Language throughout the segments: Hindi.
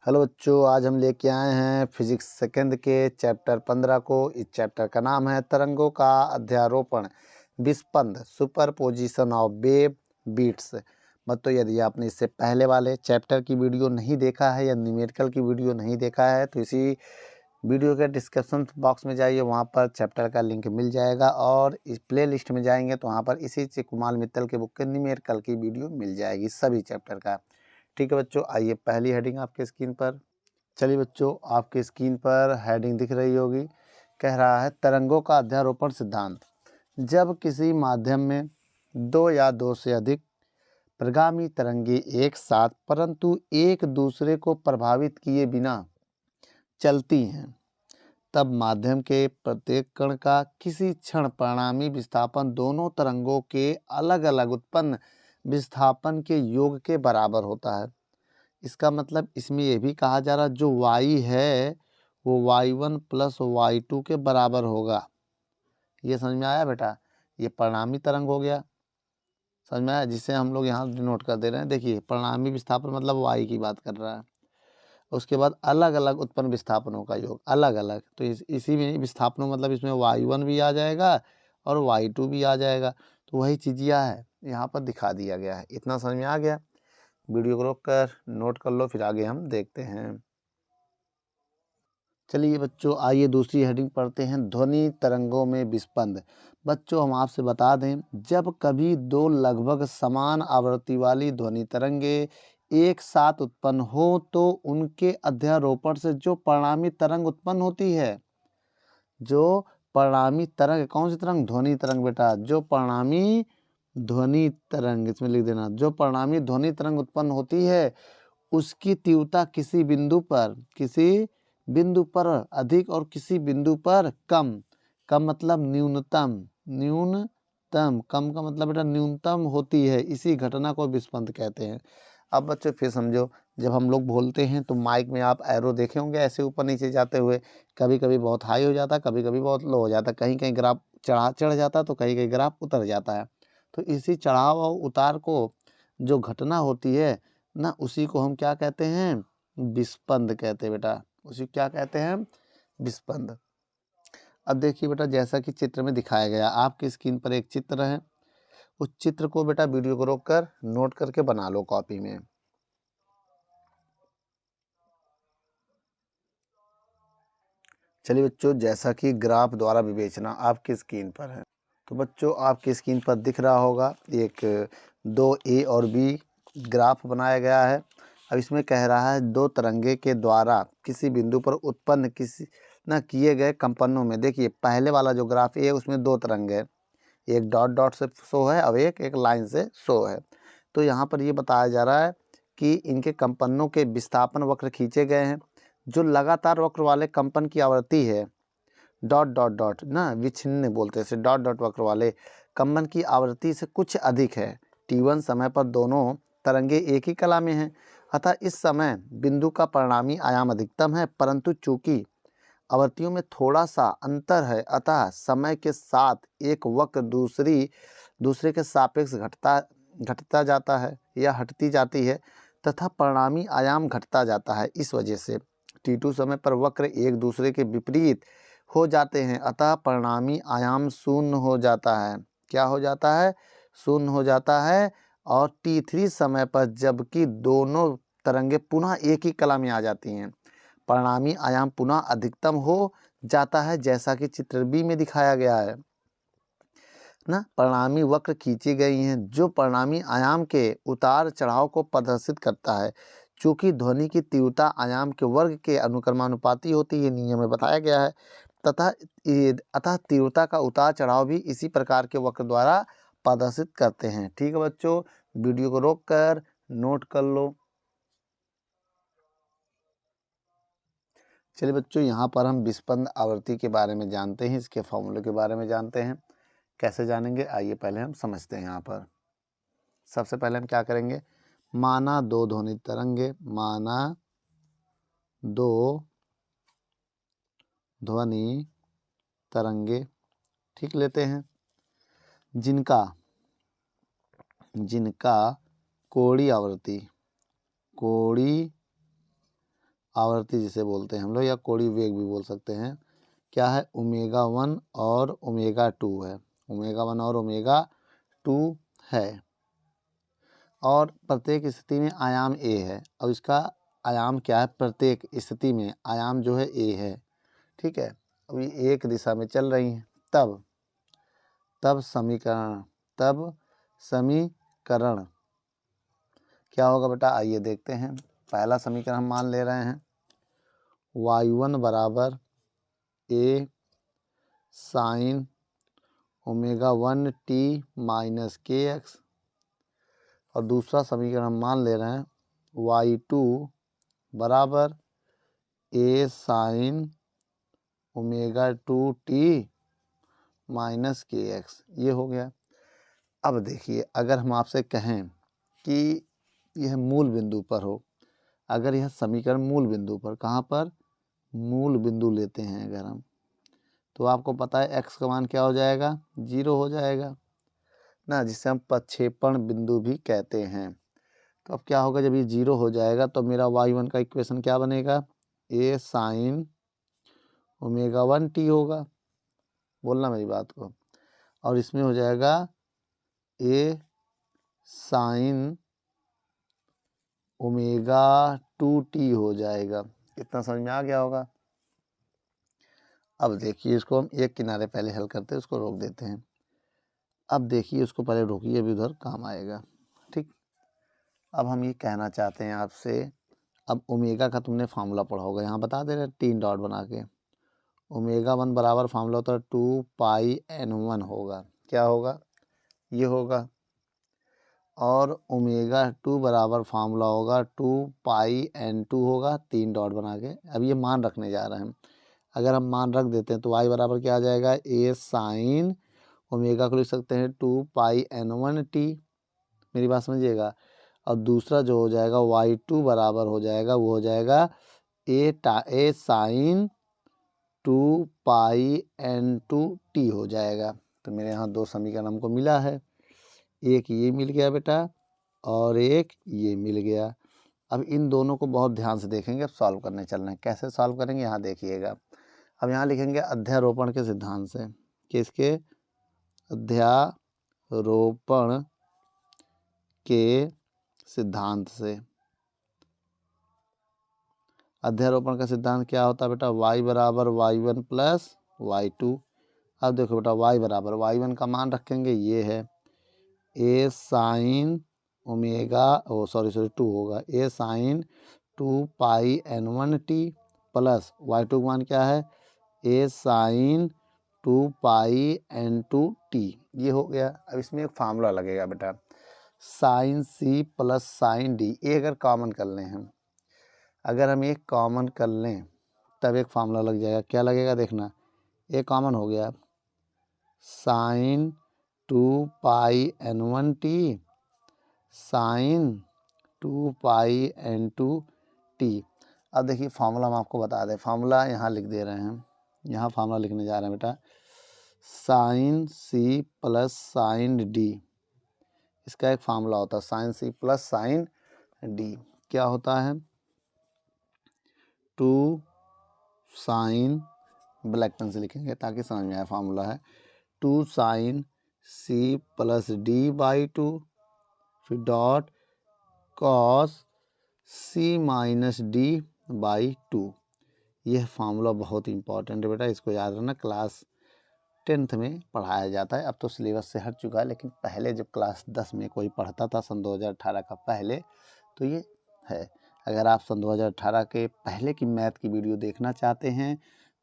हेलो बच्चों, आज हम लेके आए हैं फिजिक्स सेकंड के चैप्टर 15 को। इस चैप्टर का नाम है तरंगों का अध्यारोपण, विस्पंद, सुपरपोजिशन ऑफ वेव बीट्स। बच्चों, यदि आपने इससे पहले वाले चैप्टर की वीडियो नहीं देखा है या न्यूमेरिकल की वीडियो नहीं देखा है तो इसी वीडियो के डिस्क्रिप्शन बॉक्स में जाइए, वहाँ पर चैप्टर का लिंक मिल जाएगा। और इस प्ले लिस्ट में जाएंगे तो वहाँ पर इसी कुमार मित्तल के बुक के न्यूमेरिकल की वीडियो मिल जाएगी सभी चैप्टर का। ठीक है बच्चों, आइए पहली हेडिंग आपके स्क्रीन पर। चलिए बच्चों, आपके स्क्रीन पर हेडिंग दिख रही होगी। कह रहा है तरंगों का अध्यारोपण सिद्धांत। जब किसी माध्यम में दो या दो से अधिक प्रगामी तरंगे एक साथ परंतु एक दूसरे को प्रभावित किए बिना चलती हैं, तब माध्यम के प्रत्येक कण का किसी क्षण परिणामी विस्थापन दोनों तरंगों के अलग अलग उत्पन्न विस्थापन के योग के बराबर होता है। इसका मतलब इसमें यह भी कहा जा रहा है जो y है वो y1 प्लस y2 के बराबर होगा। ये समझ में आया बेटा? ये परिणामी तरंग हो गया, समझ में आया, जिसे हम लोग यहाँ डिनोट कर दे रहे हैं। देखिए, परिणामी विस्थापन मतलब y की बात कर रहा है। उसके बाद अलग अलग उत्पन्न विस्थापनों का योग अलग अलग, तो इसी में विस्थापनों मतलब इसमें y1 भी आ जाएगा और y2 भी आ जाएगा। तो वही चीज़िया है, यहाँ पर दिखा दिया गया है। इतना समझ में आ गया? वीडियो को रोक कर नोट कर लो, फिर आगे हम देखते हैं। चलिए बच्चों, आइए दूसरी हेडिंग पढ़ते हैं, ध्वनि तरंगों में विस्पंद। बच्चों, हम आपसे बता दें, जब कभी दो लगभग समान आवृत्ति वाली ध्वनि तरंगे एक साथ उत्पन्न हो तो उनके अध्यारोपण से जो परिणामी तरंग उत्पन्न होती है, जो परिणामी तरंग, कौन सी तरंग? ध्वनि तरंग बेटा। जो परिणामी ध्वनि तरंग, इसमें लिख देना, जो परिणामी ध्वनि तरंग उत्पन्न होती है उसकी तीव्रता किसी बिंदु पर अधिक और किसी बिंदु पर कम, कम मतलब न्यूनतम, कम का मतलब बेटा न्यूनतम होती है। इसी घटना को विस्पंद कहते हैं। अब बच्चों फिर समझो, जब हम लोग बोलते हैं तो माइक में आप एरो देखे होंगे ऐसे ऊपर नीचे जाते हुए। कभी कभी बहुत हाई हो जाता है, कभी कभी बहुत लो हो जाता है, कहीं कहीं ग्राफ चढ़ जाता है तो कहीं कहीं ग्राफ उतर जाता है। तो इसी चढ़ाव और उतार को जो घटना होती है ना, उसी को हम क्या कहते हैं? विस्पंद कहते हैं बेटा। उसी क्या कहते हैं? विस्पंद। अब देखिए बेटा, जैसा कि चित्र में दिखाया गया, आपकी स्क्रीन पर एक चित्र है। उस चित्र को बेटा वीडियो को रोककर नोट करके बना लो कॉपी में। चलिए बच्चों, जैसा कि ग्राफ द्वारा विवेचना आपकी स्क्रीन पर है, तो बच्चों आपकी स्क्रीन पर दिख रहा होगा एक 2A और B ग्राफ बनाया गया है। अब इसमें कह रहा है दो तरंगे के द्वारा किसी बिंदु पर उत्पन्न किए गए कंपनों में। देखिए, पहले वाला जो ग्राफ है उसमें दो तरंगे हैं, एक डॉट डॉट से शो है और एक लाइन से शो है। तो यहाँ पर ये बताया जा रहा है कि इनके कंपनों के विस्थापन वक्र खींचे गए हैं। जो लगातार वक्र वाले कंपन की आवृत्ति है, डॉट डॉट डॉट ना, विच्छिन्न बोलते हैं इसे, डॉट डॉट वक्र वाले कंपन की आवृत्ति से कुछ अधिक है। t1 समय पर दोनों तरंगे एक ही कला में हैं, अतः इस समय बिंदु का परिणामी आयाम अधिकतम है। परंतु चूंकि आवृत्तियों में थोड़ा सा अंतर है, अतः समय के साथ एक वक्र दूसरे के सापेक्ष घटता जाता है या हटती जाती है तथा परिणामी आयाम घटता जाता है। इस वजह से t2 समय पर वक्र एक दूसरे के विपरीत हो जाते हैं, अतः परिणामी आयाम शून्य हो जाता है। क्या हो जाता है? शून्य हो जाता है। और t3 समय पर जबकि दोनों तरंगे पुनः एक ही कला में आ जाती हैं, परिणामी आयाम पुनः अधिकतम हो जाता है, जैसा कि चित्र बी में दिखाया गया है ना। परिणामी वक्र खींची गई हैं जो परिणामी आयाम के उतार चढ़ाव को प्रदर्शित करता है। चूंकि ध्वनि की तीव्रता आयाम के वर्ग के अनुक्रमानुपाती होती है, नियम में बताया गया है, अतः तीव्रता का उतार चढ़ाव भी इसी प्रकार के वक्र द्वारा प्रदर्शित करते हैं। ठीक है बच्चों, वीडियो को रोक कर नोट कर लो। चलिए बच्चों, यहाँ पर हम विस्पंद आवृत्ति के बारे में जानते हैं, इसके फॉर्मूले के बारे में जानते हैं। कैसे जानेंगे, आइए पहले हम समझते हैं। यहाँ पर सबसे पहले हम क्या करेंगे, माना दो ध्वनि तरंगे, माना दो ध्वनि तरंगे, ठीक लेते हैं, जिनका कोणीय आवृत्ति जिसे बोलते हैं हम लोग, या कोणीय वेग भी बोल सकते हैं, क्या है, ओमेगा 1 और ओमेगा 2 है। ओमेगा 1 और ओमेगा 2 है, और प्रत्येक स्थिति में आयाम ए है। और इसका आयाम क्या है, प्रत्येक स्थिति में आयाम जो है ए है। ठीक है, अभी एक दिशा में चल रही हैं, तब समीकरण क्या होगा बेटा, आइए देखते हैं। पहला समीकरण हम मान ले रहे हैं, y1 बराबर ए साइन ओमेगा 1 टी माइनस के एक्स, और दूसरा समीकरण हम मान ले रहे हैं y2 बराबर ए साइन ओमेगा 2 टी माइनस के एक्स। ये हो गया। अब देखिए, अगर हम आपसे कहें कि यह मूल बिंदु पर हो, अगर यह समीकरण मूल बिंदु पर, कहाँ पर, मूल बिंदु लेते हैं अगर हम, तो आपको पता है x का मान क्या हो जाएगा, 0 हो जाएगा ना, जिसे हम प्रक्षेपण बिंदु भी कहते हैं। तो अब क्या होगा, जब ये 0 हो जाएगा तो मेरा y1 का इक्वेशन क्या बनेगा, ए साइन ओमेगा 1 टी होगा, बोलना मेरी बात को, और इसमें हो जाएगा ए साइन ओमेगा 2 टी हो जाएगा। इतना समझ में आ गया होगा। अब देखिए, इसको हम एक किनारे पहले हल करते हैं, उसको रोक देते हैं। अब देखिए, उसको पहले रोकिए, अभी उधर काम आएगा। ठीक, अब हम ये कहना चाहते हैं आपसे, अब ओमेगा का तुमने फार्मूला पढ़ा होगा, यहाँ बता दे रहे 3 डॉट बना के। ओमेगा 1 बराबर फार्मूला होता है 2 पाई n1 होगा, क्या होगा, ये होगा। और ओमेगा 2 बराबर फार्मूला होगा 2 पाई n2 होगा, 3 डॉट बना के। अब ये मान रखने जा रहे हैं, अगर हम मान रख देते हैं तो y बराबर क्या आ जाएगा, ए साइन ओमेगा को लिख सकते हैं 2 पाई n1 टी, मेरी बात समझिएगा। और दूसरा जो हो जाएगा y2 बराबर हो जाएगा, वो हो जाएगा ए साइन 2 पाई n2 टी हो जाएगा। तो मेरे यहाँ 2 समीकरण हमको मिला है, एक ये मिल गया बेटा और एक ये मिल गया। अब इन दोनों को बहुत ध्यान से देखेंगे, अब सॉल्व करने चलना है। कैसे सॉल्व करेंगे, यहाँ देखिएगा। अब यहाँ लिखेंगे अध्यारोपण के सिद्धांत से, किसके, अध्यारोपण के सिद्धांत से। अध्यारोपण का सिद्धांत क्या होता है बेटा, y बराबर y1 प्लस y2। अब देखो बेटा, y बराबर y1 का मान रखेंगे, ये है ए साइन ओमेगा, ओ सॉरी 2 होगा, ए साइन 2 पाई n1 टी प्लस y2 का मान क्या है, ए साइन 2 पाई n2 टी। ये हो गया। अब इसमें एक फार्मूला लगेगा बेटा, sine c plus sine d. ये अगर कॉमन कर लें हम, अगर हम एक कॉमन कर लें तब एक फार्मूला लग जाएगा। क्या लगेगा, देखना, एक कॉमन हो गया, साइन 2 पाई n1 टी साइन 2 पाई n2 टी। अब देखिए, फार्मूला हम आपको बता दें, फार्मूला यहाँ लिख दे रहे हैं, यहाँ फार्मूला लिखने जा रहे हैं बेटा, sine c plus sine d. इसका एक फार्मूला होता है sine c plus sine d, क्या होता है, 2 साइन, ब्लैक पेन से लिखेंगे ताकि समझ में आए, फार्मूला है 2 sine c plus d by 2, फिर dot cos c minus d by 2। यह फार्मूला बहुत इंपॉर्टेंट है बेटा, इसको याद रखना, क्लास 10th में पढ़ाया जाता है। अब तो सिलेबस से हट चुका है, लेकिन पहले जब क्लास 10 में कोई पढ़ता था सन 2018 का पहले, तो ये है। अगर आप सन 2018 के पहले की मैथ की वीडियो देखना चाहते हैं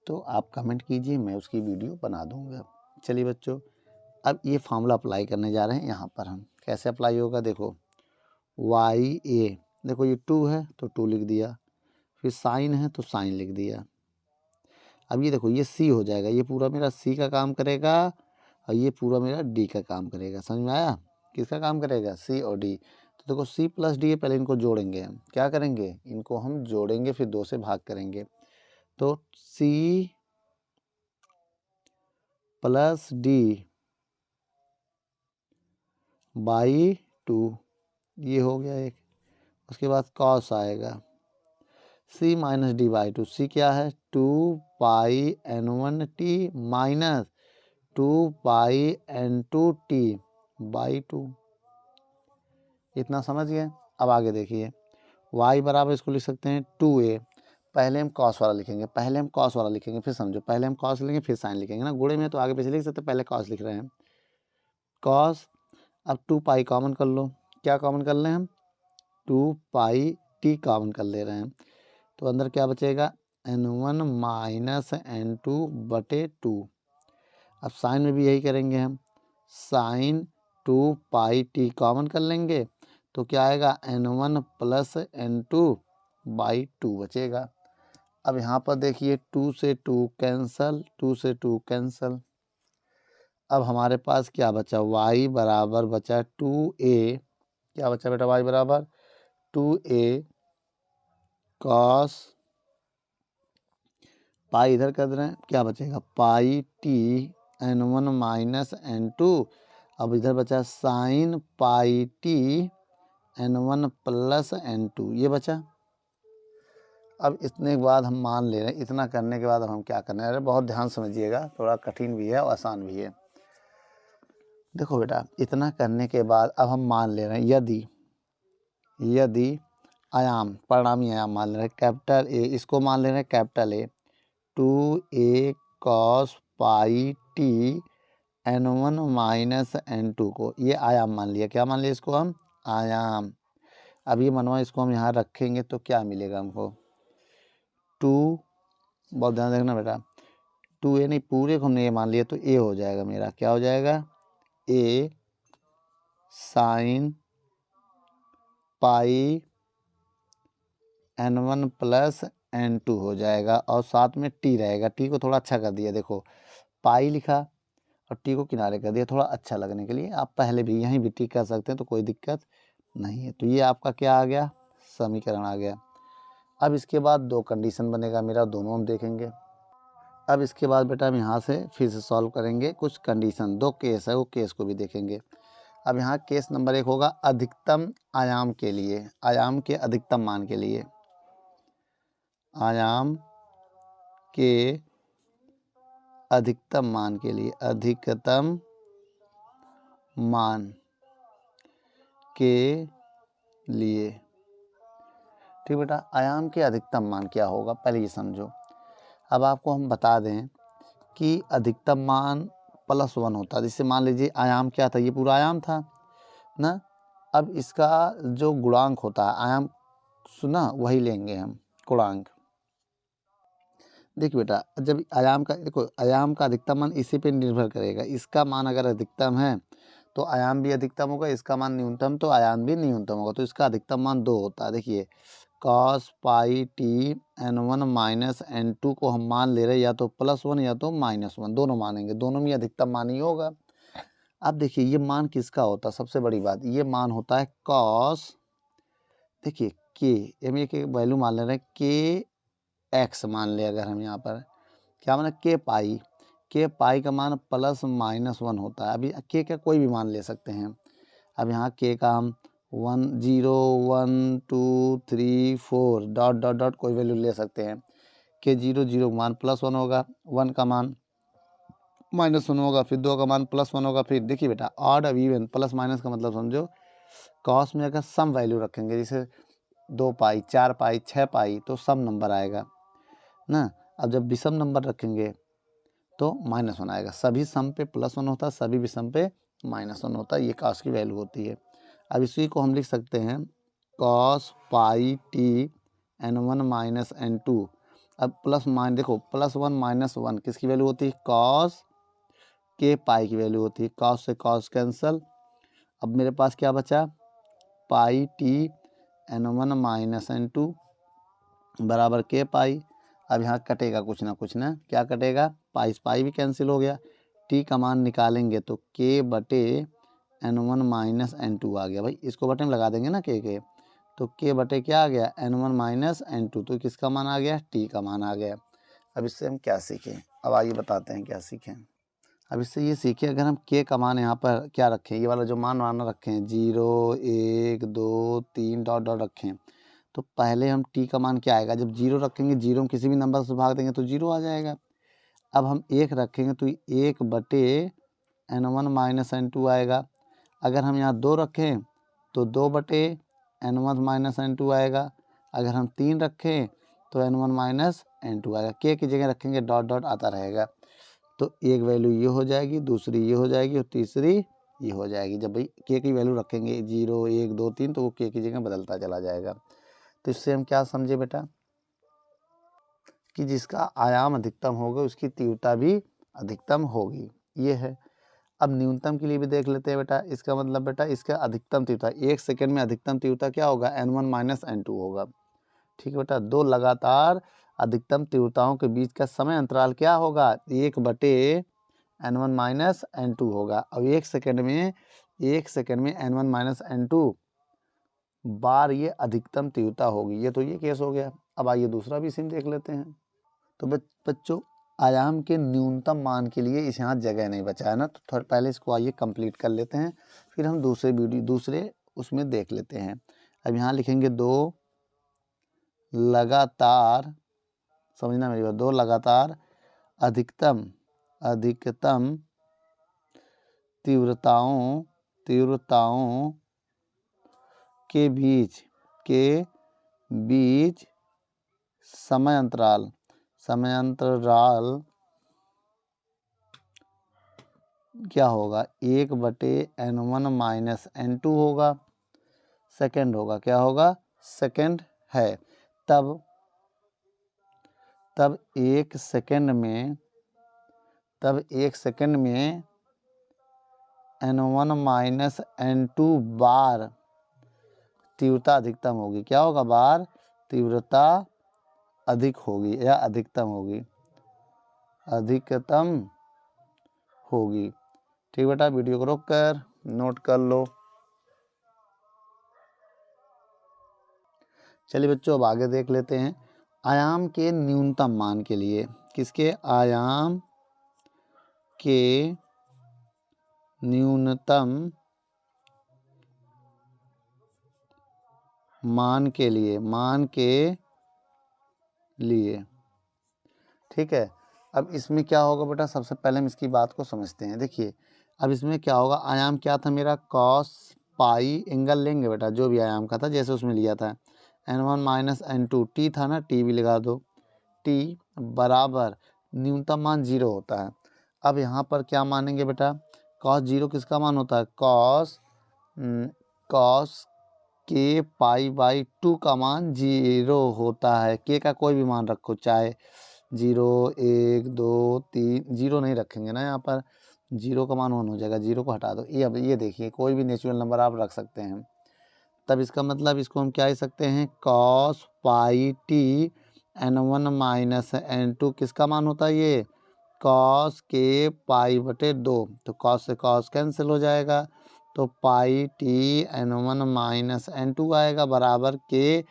तो आप कमेंट कीजिए, मैं उसकी वीडियो बना दूंगा। चलिए बच्चों, अब ये फार्मूला अप्लाई करने जा रहे हैं यहाँ पर हम। कैसे अप्लाई होगा, देखो, वाई ए, देखो ये 2 है तो 2 लिख दिया, फिर साइन है तो साइन लिख दिया। अब ये देखो, ये सी हो जाएगा, ये पूरा मेरा सी का काम करेगा और ये पूरा मेरा डी का काम करेगा। समझ में आया, किसका काम करेगा, सी और डी। तो देखो, सी प्लस डी है, पहले इनको जोड़ेंगे हम। क्या करेंगे, इनको हम जोड़ेंगे, फिर 2 से भाग करेंगे। तो सी प्लस डी बाई 2, ये हो गया एक। उसके बाद कॉस आएगा, सी माइनस डी बाई टू। सी क्या है? 2πn1t minus 2πn2t by 2। इतना समझ गए। अब आगे देखिए, y बराबर इसको लिख सकते हैं 2a। पहले हम कॉस वाला लिखेंगे, फिर समझो, पहले हम कॉस लिखेंगे फिर साइन लिखेंगे ना, गुणे में तो आगे पीछे लिख सकते, पहले कॉस लिख रहे हैं, कॉस। अब 2π कॉमन कर लो, क्या कॉमन कर लें हम? 2πt कॉमन कर ले रहे हैं, तो अंदर क्या बचेगा? n1 माइनस n2 बटे 2। अब साइन में भी यही करेंगे हम, साइन 2πt कॉमन कर लेंगे तो क्या आएगा? n1 प्लस n2 बाई 2 बचेगा। अब यहाँ पर देखिए 2 से 2 कैंसल, 2 से 2 कैंसल। अब हमारे पास क्या बचा? y बराबर बचा 2a। क्या बचा बेटा? y बराबर 2a कॉस पाई इधर कर रहे हैं, क्या बचेगा? Pi T n1 minus n2। अब इधर बचा sine pi T n1 plus n2, ये बचा। अब इतने के बाद हम मान ले रहे हैं, इतना करने के बाद अब हम क्या करने हैं? अरे बहुत ध्यान समझिएगा, थोड़ा कठिन भी है और आसान भी है। देखो बेटा, इतना करने के बाद अब हम मान ले रहे हैं, यदि आयाम, परिणामी आयाम मान ले रहे हैं कैपिटल ए, इसको मान ले रहे हैं capital A, 2a cos pi T n1 minus n2 को, ये आयाम मान लिया। क्या मान लिया इसको हम? आयाम। अब ये मनवा, इसको हम यहाँ रखेंगे तो क्या मिलेगा हमको? 2, बहुत ध्यान देखना बेटा, 2a नहीं, पूरे को हमने ये मान लिया तो a हो जाएगा मेरा। क्या हो जाएगा? a sine pi n1 plus n2 हो जाएगा, और साथ में t रहेगा। t को थोड़ा अच्छा कर दिया, देखो पाई लिखा और t को किनारे कर दिया थोड़ा अच्छा लगने के लिए। आप पहले भी यहीं भी t कर सकते हैं तो कोई दिक्कत नहीं है। तो ये आपका क्या आ गया? समीकरण आ गया। अब इसके बाद दो कंडीशन बनेगा मेरा, दोनों हम देखेंगे। अब इसके बाद बेटा हम यहाँ से फिर से सॉल्व करेंगे कुछ कंडीशन, दो केस है, वो केस को भी देखेंगे। अब यहाँ केस नंबर 1 होगा अधिकतम आयाम के लिए, आयाम के अधिकतम मान के लिए, आयाम के अधिकतम मान के लिए, अधिकतम मान के लिए। ठीक बेटा, आयाम के अधिकतम मान क्या होगा पहले ये समझो। अब आपको हम बता दें कि अधिकतम मान +1 होता है। जैसे मान लीजिए आयाम क्या था, ये पूरा आयाम था ना। अब इसका जो गुणांक होता है, आयाम सुना, वही लेंगे हम गुणांक। देखिए बेटा, जब आयाम का, देखो आयाम का अधिकतम मान इसी पे निर्भर करेगा। इसका मान अगर अधिकतम है तो आयाम भी अधिकतम होगा, इसका मान न्यूनतम तो आयाम भी न्यूनतम होगा। तो इसका अधिकतम मान 2 होता है। देखिए cos pi T n1 minus n2 को हम मान ले रहे हैं या तो +1 या तो -1, दोनों मानेंगे, दोनों में अधिकतम मान ही होगा। अब देखिए ये मान किसका होता है? सबसे बड़ी बात, ये मान होता है कॉस, देखिए के, एम के वैल्यू मान ले रहे हैं, के एक्स मान ले, अगर हम यहाँ पर क्या माना, के पाई का मान +-1 होता है। अभी के का कोई भी मान ले सकते हैं। अब यहाँ के का हम 1 0 1 2 3 4 डॉट डॉट डॉट कोई वैल्यू ले सकते हैं। के 0 0 मान +1 होगा, 1 का मान -1 होगा, फिर 2 का मान +1 होगा। फिर देखिए बेटा, ऑड अब इवन, प्लस माइनस का मतलब समझो, कॉस में अगर सम वैल्यू रखेंगे, जैसे 2 पाई 4 पाई 6 पाई तो सम नंबर आएगा ना। अब जब विषम नंबर रखेंगे तो -1 आएगा। सभी सम पे +1 होता है, सभी विषम पे -1 होता है। ये कॉस की वैल्यू होती है। अब इसी को हम लिख सकते हैं cos pi T n1 minus n2। अब प्लस माइन, देखो +1 -1 किसकी वैल्यू होती है? कॉस के पाई की वैल्यू होती है। कॉस से कॉस कैंसल। अब मेरे पास क्या बचा? Pi T n1 minus n2 बराबर के पाई। अब यहाँ कटेगा कुछ ना, क्या कटेगा? पाई से पाई भी कैंसिल हो गया। टी का मान निकालेंगे तो के बटे n1 माइनस n2 आ गया। भाई इसको बटे में लगा देंगे ना के, तो के बटे क्या आ गया? n1 माइनस n2, तो किसका मान आ गया? टी का मान आ गया। अब इससे हम क्या सीखें? अब आइए बताते हैं क्या सीखें। अब इससे ये सीखें, अगर हम के का मान यहाँ पर क्या रखें, ये वाला जो मान रखें 0 1 2 3 डॉट डॉट रखें, तो पहले हम t का मान क्या आएगा, जब 0 रखेंगे, 0 में किसी भी नंबर से भाग देंगे तो 0 आ जाएगा। अब हम 1 रखेंगे तो 1/n1 माइनस n2 आएगा। अगर हम यहाँ 2 रखें तो 2/n1 माइनस n2 आएगा। अगर हम 3 रखें तो n1 माइनस n2 आएगा। k की जगह रखेंगे डॉट डॉट आता रहेगा। तो एक वैल्यू ये हो जाएगी, दूसरी ये हो जाएगी और तीसरी ये हो जाएगी। जब भाई k की वैल्यू रखेंगे 0 1 2 3 तो वो k की जगह बदलता चला जाएगा। तो इससे हम क्या समझे बेटा कि जिसका आयाम अधिकतम होगा उसकी तीव्रता भी अधिकतम होगी। ये है। अब न्यूनतम के लिए भी देख लेते हैं बेटा। इसका मतलब बेटा इसका अधिकतम तीव्रता 1 सेकंड में अधिकतम तीव्रता क्या होगा, n1 माइनस n2 होगा। ठीक है बेटा। दो लगातार अधिकतम तीव्रताओं के बीच का समय अंतराल क्या होगा, 1/n1 माइनस n2 होगा। अब 1 सेकंड में n1 माइनस n2 बार ये अधिकतम तीव्रता होगी। ये तो ये केस हो गया। अब आइए दूसरा भी सिम देख लेते हैं। तो बच्चों आयाम के न्यूनतम मान के लिए इस यहाँ जगह नहीं बचा है ना, तो थोड़ा पहले इसको आइए कंप्लीट कर लेते हैं, फिर हम दूसरे उसमें देख लेते हैं। अब यहाँ लिखेंगे 2 लगातार, समझना मेरी बात, 2 लगातार अधिकतम तीव्रताओं के बीच समय अंतराल क्या होगा, 1/n1 माइनस n2 होगा। सेकंड होगा, क्या होगा, सेकंड है। तब 1 सेकंड में n1 माइनस n2 बार तीव्रता अधिकतम होगी। क्या होगा, बार तीव्रता अधिक होगी या अधिकतम होगी। ठीक बेटा, वीडियो को रोक कर नोट कर लो। चलिए बच्चों अब आगे देख लेते हैं। आयाम के न्यूनतम मान के लिए, किसके, आयाम के न्यूनतम मान के लिए ठीक है। अब इसमें क्या होगा बेटा, सबसे पहले हम इसकी बात को समझते हैं। देखिए अब इसमें क्या होगा, आयाम क्या था मेरा, कॉस पाई एंगल लेंगे बेटा, जो भी आयाम का था जैसे उसमें लिया था। n1 माइनस n2 टी था ना, टी भी लगा दो। टी बराबर न्यूनतम मान 0 होता है। अब यहाँ पर क्या मानेंगे बेटा, कॉस 0 किसका मान होता है, कॉस के पाई/2 का मान 0 होता है। के का कोई भी मान रखो, चाहे 0 1 2 3, 0 नहीं रखेंगे ना, यहाँ पर 0 का मान 1 हो जाएगा, 0 को हटा दो। ये अब ये देखिए कोई भी नेचुरल नंबर आप रख सकते हैं। तब इसका मतलब इसको हम क्या ही सकते हैं, cos pi T n1 minus n2 किसका मान होता है, ये कॉस के पाई/2। तो कॉस से कॉस कैंसिल हो जाएगा, तो pi T n1 minus n2 आएगा बराबर के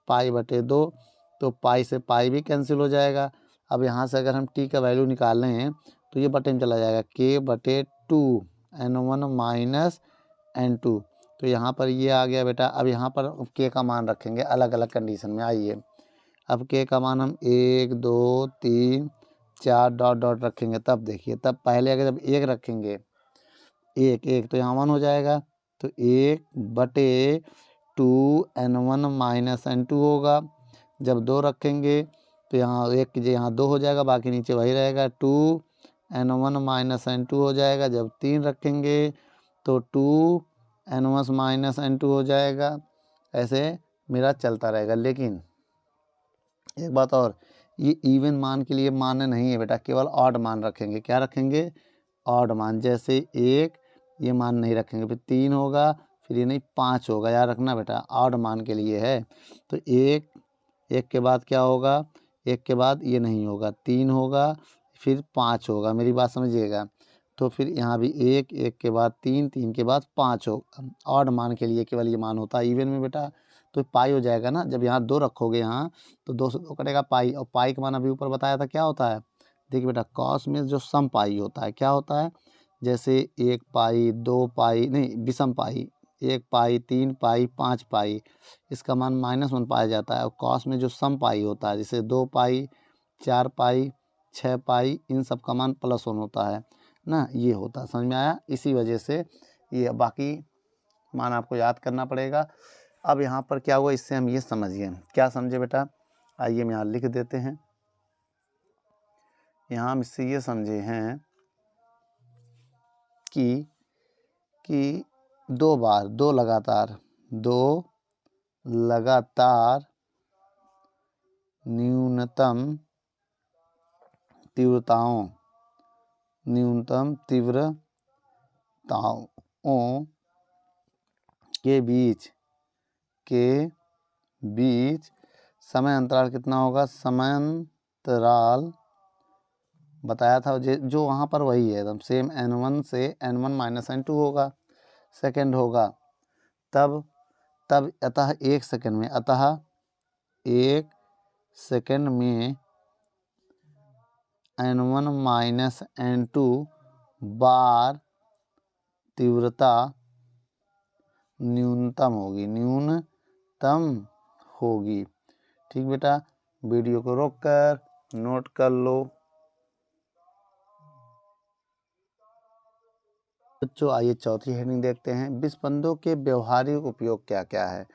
पाई/2। तो पाई से पाई भी कैंसिल हो जाएगा। अब यहाँ से अगर हम टी का वैल्यू निकाल रहे हैं तो ये बटे में चला जाएगा, k/2 n1 माइनस n2। तो यहाँ पर ये आ गया बेटा। अब यहाँ पर k का मान रखेंगे अलग अलग कंडीशन में। आइए अब k का मान हम 1 2 3 4 डॉट डॉट रखेंगे। तब देखिए, तब पहले अगर जब 1 रखेंगे, 1 तो यहाँ 1 हो जाएगा, तो 1/2 n1 माइनस n2 होगा। जब 2 रखेंगे तो यहाँ 1 की जगह यहाँ 2 हो जाएगा, बाकी नीचे वही रहेगा, 2 n1 माइनस n2 हो जाएगा। जब 3 रखेंगे तो 2 n1 माइनस n2 हो जाएगा। ऐसे मेरा चलता रहेगा। लेकिन एक बात और, ये इवन मान के लिए मान्य नहीं है बेटा, केवल ऑड मान रखेंगे। क्या रखेंगे, ऑड मान। जैसे 1 ये मान नहीं रखेंगे, फिर 3 होगा, फिर ये नहीं 5 होगा। याद रखना बेटा, ऑड मान के लिए है। तो 1 के बाद क्या होगा, 1 के बाद ये नहीं होगा, 3 होगा, फिर 5 होगा। मेरी बात समझिएगा। तो फिर यहाँ भी 1 के बाद 3 के बाद 5 होगा। ऑड मान के लिए केवल ये मान होता है। इवन में बेटा तो पाई हो जाएगा ना, जब यहाँ 2 रखोगे यहाँ तो 2 से 2 कटेगा पाई, और पाई का मान अभी ऊपर बताया था क्या होता है। देखिए बेटा, कॉस में जो सम पाई होता है क्या होता है, जैसे 1 पाई 2 पाई नहीं, विषम पाई 1 पाई, 3 पाई, 5 पाई, इसका मान -1 पाया जाता है। और कॉस में जो सम पाई होता है, जैसे 2 पाई, 4 पाई, 6 पाई, इन सब का मान +1 होता है ना, ये होता है। समझ में आया? इसी वजह से ये बाकी मान आपको याद करना पड़ेगा। अब यहाँ पर क्या हुआ, इससे हम ये समझिए, क्या समझे बेटा? आइए हम यहाँ लिख देते हैं। यहाँ हम इससे ये समझे हैं कि 2 बार, 2 लगातार न्यूनतम तीव्रताओं के बीच समय अंतराल कितना होगा? समय अंतराल बताया था जो वहाँ पर वही है एकदम सेम, n1 से n1 - n2 होगा, सेकंड होगा। तब अतः 1 सेकंड में, n1 - n2 बार तीव्रता न्यूनतम होगी। ठीक बेटा, वीडियो को रोककर नोट कर लो। बच्चों आइए चौथी हेडिंग देखते हैं। विस्पंदों के व्यवहारिक उपयोग क्या क्या है?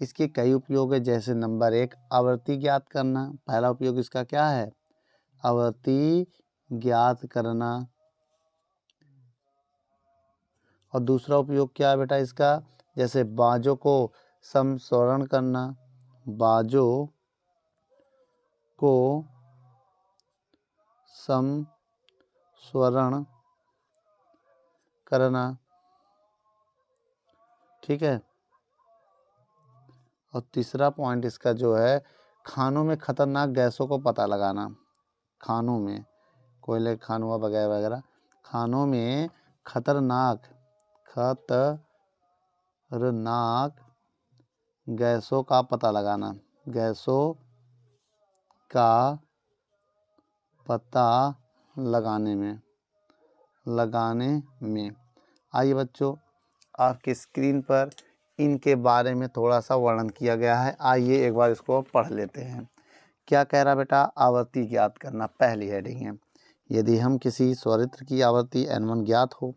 इसके कई उपयोग है, जैसे नंबर 1 आवृत्ति ज्ञात करना। पहला उपयोग इसका क्या है? आवृत्ति ज्ञात करना। और दूसरा उपयोग क्या है बेटा इसका? जैसे बाजों को समस्वरण करना, बाजों को समस्वरण करना। ठीक है। और तीसरा पॉइंट इसका जो है, खानों में खतरनाक गैसों को पता लगाना। खानों में, कोयले खानुआ वगैरह वगैरह, खानों में खतरनाक गैसों का पता लगाना, गैसों का पता लगाने में। आइए बच्चों, आपकी स्क्रीन पर इनके बारे में थोड़ा सा वर्णन किया गया है। आइए एक बार इसको पढ़ लेते हैं। क्या कह रहा बेटा? आवृत्ति ज्ञात करना, पहली हेडिंग है। यदि हम किसी स्वरित्र की आवृत्ति n1 ज्ञात हो,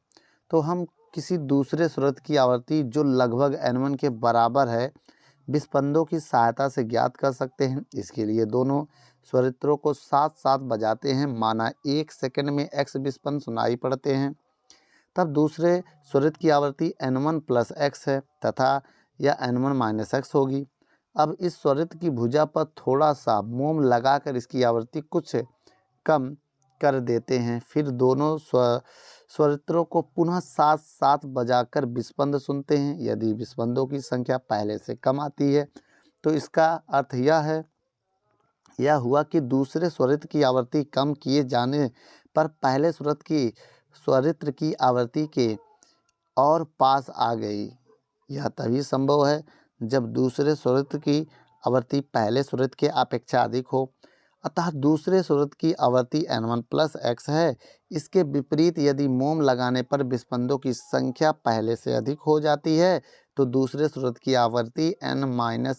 तो हम किसी दूसरे स्वरित्र की आवृत्ति जो लगभग n1 के बराबर है, विस्पंदों की सहायता से ज्ञात कर सकते हैं। इसके लिए दोनों स्वरित्रों को साथ साथ बजाते हैं। माना 1 सेकंड में x विस्पंद सुनाई पड़ते हैं, तब दूसरे स्वरित्र की आवृत्ति n1 + x है तथा यह n1 - x होगी। अब इस स्वरित्र की भुजा पर थोड़ा सा मोम लगाकर इसकी आवृत्ति कुछ कम कर देते हैं। फिर दोनों स्वरित्रों को पुनः साथ साथ बजाकर विस्पंद सुनते हैं। यदि विस्पंदों की संख्या पहले से कम आती है, तो इसका अर्थ यह हुआ कि दूसरे स्वरित्र की आवृत्ति कम किए जाने पर पहले स्वरित्र की आवृत्ति के और पास आ गई। यह तभी संभव है जब दूसरे स्वरित्र की आवृत्ति पहले स्वरित्र के अपेक्षा अधिक हो। अतः दूसरे स्वरित्र की आवृत्ति n1 + x है। इसके विपरीत यदि मोम लगाने पर विस्पंदों की संख्या पहले से अधिक हो जाती है, तो दूसरे स्वरित्र की आवृत्ति n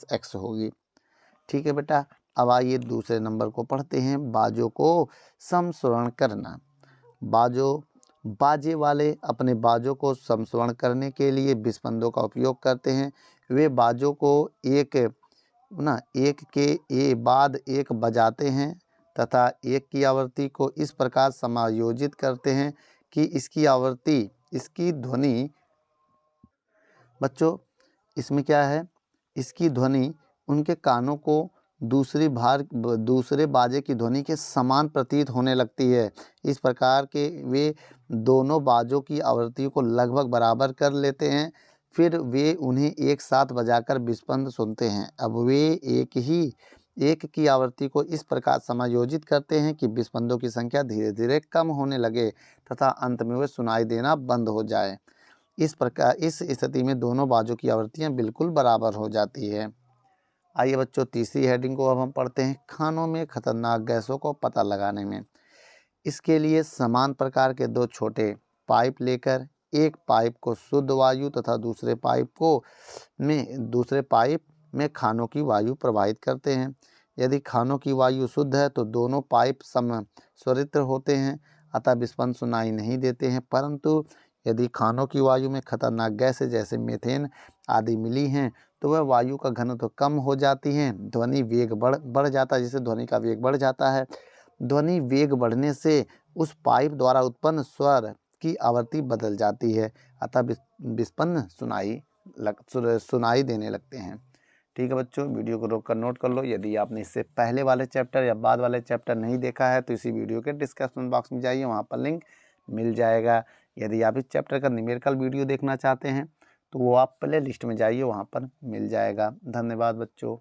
- x होगी। ठीक है बेटा, अब आइए दूसरे नंबर को पढ़ते हैं। बाजों को समस्वरण करना। बाजे वाले अपने बाजों को समस्वरण करने के लिए विस्पंदों का उपयोग करते हैं। वे बाजों को एक के बाद एक बजाते हैं तथा एक की आवृत्ति को इस प्रकार समायोजित करते हैं कि इसकी ध्वनि, बच्चों इसमें क्या है, इसकी ध्वनि उनके कानों को दूसरे बाजे की ध्वनि के समान प्रतीत होने लगती है। इस प्रकार के वे दोनों बाजों की आवृत्तियों को लगभग बराबर कर लेते हैं। फिर वे उन्हें एक साथ बजाकर विस्पंद सुनते हैं। अब वे एक की आवृत्ति को इस प्रकार समायोजित करते हैं कि विस्पंदों की संख्या धीरे धीरे कम होने लगे तथा अंत में वे सुनाई देना बंद हो जाए। इस स्थिति में दोनों बाजों की आवृत्तियां बिल्कुल बराबर हो जाती है। आइए बच्चों, तीसरी हेडिंग को अब हम पढ़ते हैं। खानों में खतरनाक गैसों को पता लगाने में। इसके लिए समान प्रकार के 2 छोटे पाइप लेकर एक पाइप को शुद्ध वायु तथा दूसरे पाइप में खानों की वायु प्रवाहित करते हैं। यदि खानों की वायु शुद्ध है तो दोनों पाइप समस्वरित्र होते हैं, अतः विस्पंद सुनाई नहीं देते हैं। परंतु यदि खानों की वायु में खतरनाक गैसें जैसे मीथेन आदि मिली हैं तो वह वायु का घनत्व कम हो जाती है, ध्वनि वेग बढ़ जाता है, जिससे ध्वनि का वेग बढ़ जाता है। ध्वनि वेग बढ़ने से उस पाइप द्वारा उत्पन्न स्वर की आवृत्ति बदल जाती है, अतः विस्पंद सुनाई देने लगते हैं। ठीक है बच्चों, वीडियो को रोक कर नोट कर लो। यदि आपने इससे पहले वाले चैप्टर या बाद वाले चैप्टर नहीं देखा है तो इसी वीडियो के डिस्क्रिप्शन बॉक्स में जाइए, वहाँ पर लिंक मिल जाएगा। यदि आप इस चैप्टर का न्यूमेरिकल वीडियो देखना चाहते हैं तो वो आप प्ले लिस्ट में जाइए, वहाँ पर मिल जाएगा। धन्यवाद बच्चों।